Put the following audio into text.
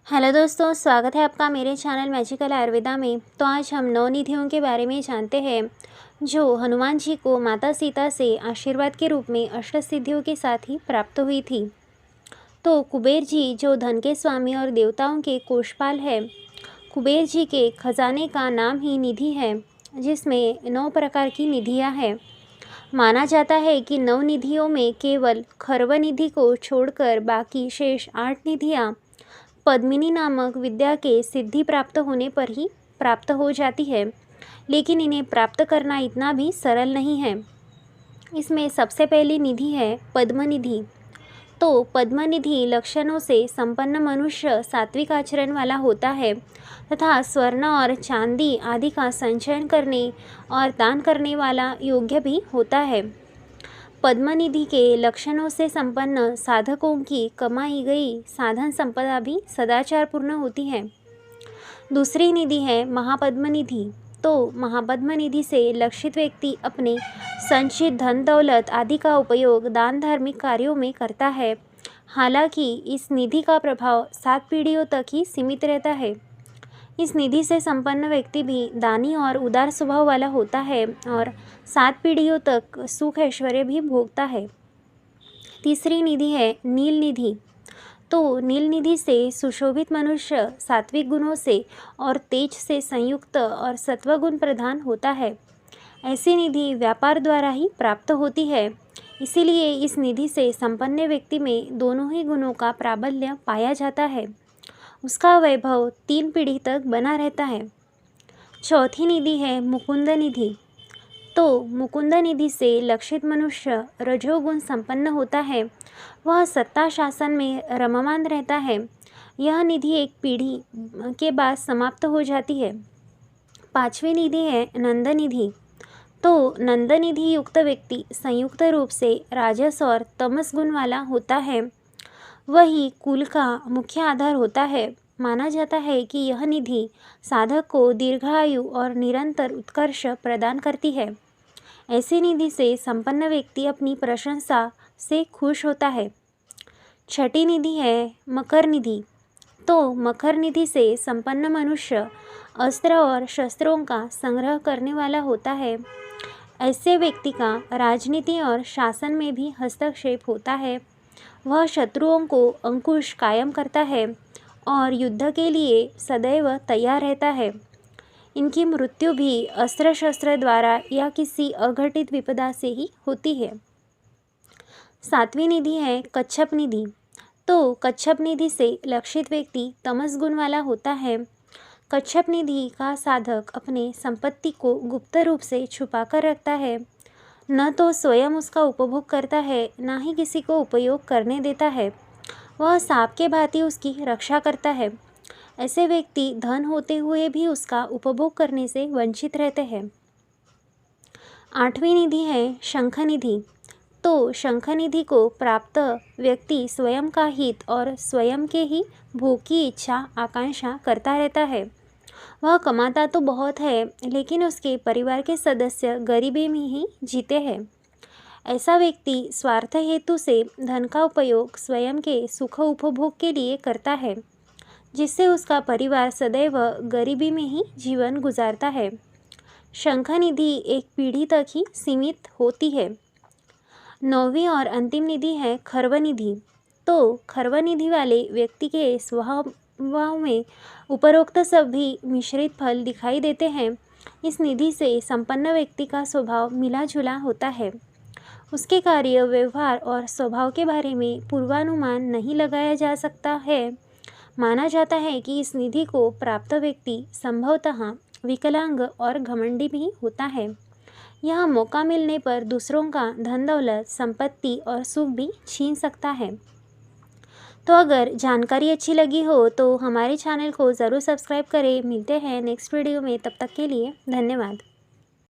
Hello दोस्तों, स्वागत है आपका मेरे चैनल मैजिकल आयुर्वेदा में। तो आज हम 9 निधियों के बारे में जानते हैं जो हनुमान जी को माता सीता से आशीर्वाद के रूप में अष्ट सिद्धियों के साथ ही प्राप्त हुई थी। तो कुबेर जी जो धन के स्वामी और देवताओं के कोषपाल है, कुबेर जी के खजाने का नाम ही निधि है, जिसमें 9 प्रकार की निधियाँ हैं। माना जाता है कि 9 निधियों में केवल खर्व निधि को छोड़कर बाकी शेष 8 निधियाँ पद्मिनी नामक विद्या के सिद्धि प्राप्त होने पर ही प्राप्त हो जाती है, लेकिन इन्हें प्राप्त करना इतना भी सरल नहीं है। इसमें सबसे पहली निधि है पद्मनिधि। तो पद्मनिधि लक्षणों से संपन्न मनुष्य सात्विक आचरण वाला होता है तथा स्वर्ण और चांदी आदि का संचयन करने और दान करने वाला योग्य भी होता है। पद्मनिधि के लक्षणों से संपन्न साधकों की कमाई गई साधन संपदा भी सदाचारपूर्ण होती है। दूसरी निधि है महापद्मनिधि। तो महापद्मनिधि से लक्षित व्यक्ति अपने संचित धन दौलत आदि का उपयोग दान धार्मिक कार्यों में करता है। हालांकि इस निधि का प्रभाव 7 पीढ़ियों तक ही सीमित रहता है। इस निधि से संपन्न व्यक्ति भी दानी और उदार स्वभाव वाला होता है और 7 पीढ़ियों तक सुख ऐश्वर्य भी भोगता है। तीसरी निधि है नील निधि। तो नील निधि से सुशोभित मनुष्य सात्विक गुणों से और तेज से संयुक्त और सत्वगुण प्रधान होता है। ऐसी निधि व्यापार द्वारा ही प्राप्त होती है, इसीलिए इस निधि से संपन्न व्यक्ति में दोनों ही गुणों का प्राबल्य पाया जाता है। उसका वैभव 3 पीढ़ी तक बना रहता है। चौथी निधि है मुकुंद निधि। तो मुकुंद निधि से लक्षित मनुष्य रजोगुण संपन्न होता है, वह सत्ता शासन में रममान रहता है। यह निधि एक पीढ़ी के बाद समाप्त हो जाती है। पांचवी निधि है नंद निधि। तो नंद निधि युक्त व्यक्ति संयुक्त रूप से राजस और तमस गुण वाला होता है, वही कुल का मुख्य आधार होता है। माना जाता है कि यह निधि साधक को दीर्घायु और निरंतर उत्कर्ष प्रदान करती है। ऐसी निधि से संपन्न व्यक्ति अपनी प्रशंसा से खुश होता है। छठी निधि है मकर निधि। तो मकर निधि से संपन्न मनुष्य अस्त्र और शस्त्रों का संग्रह करने वाला होता है। ऐसे व्यक्ति का राजनीति और शासन में भी हस्तक्षेप होता है। वह शत्रुओं को अंकुश कायम करता है और युद्ध के लिए सदैव तैयार रहता है। इनकी मृत्यु भी अस्त्र शस्त्र द्वारा या किसी अघटित विपदा से ही होती है। सातवीं निधि है कच्छप निधि। तो कच्छप निधि से लक्षित व्यक्ति तमस गुण वाला होता है। कच्छप निधि का साधक अपने संपत्ति को गुप्त रूप से छुपा कर रखता है। न तो स्वयं उसका उपभोग करता है, न ही किसी को उपयोग करने देता है। वह सांप के भांति उसकी रक्षा करता है। ऐसे व्यक्ति धन होते हुए भी उसका उपभोग करने से वंचित रहते हैं। आठवीं निधि है शंख निधि। तो शंख निधि को प्राप्त व्यक्ति स्वयं का हित और स्वयं के ही भोग की इच्छा आकांक्षा करता रहता है। वह कमाता तो बहुत है, लेकिन उसके परिवार के सदस्य गरीबी में ही जीते हैं। ऐसा व्यक्ति स्वार्थ हेतु से धन का उपयोग स्वयं के सुख उपभोग के लिए करता है, जिससे उसका परिवार सदैव गरीबी में ही जीवन गुजारता है। शंख निधि एक पीढ़ी तक ही सीमित होती है। 9वीं और अंतिम निधि है खर्व निधि। तो खर्व निधि वाले व्यक्ति के स्वभाव में उपरोक्त सभी मिश्रित फल दिखाई देते हैं। इस निधि से संपन्न व्यक्ति का स्वभाव मिला जुला होता है। उसके कार्य व्यवहार और स्वभाव के बारे में पूर्वानुमान नहीं लगाया जा सकता है। माना जाता है कि इस निधि को प्राप्त व्यक्ति संभवतः विकलांग और घमंडी भी होता है। यह मौका मिलने पर दूसरों का धन दौलत संपत्ति और सुख भी छीन सकता है। तो अगर जानकारी अच्छी लगी हो तो हमारे चैनल को ज़रूर सब्सक्राइब करें। मिलते हैं नेक्स्ट वीडियो में, तब तक के लिए धन्यवाद।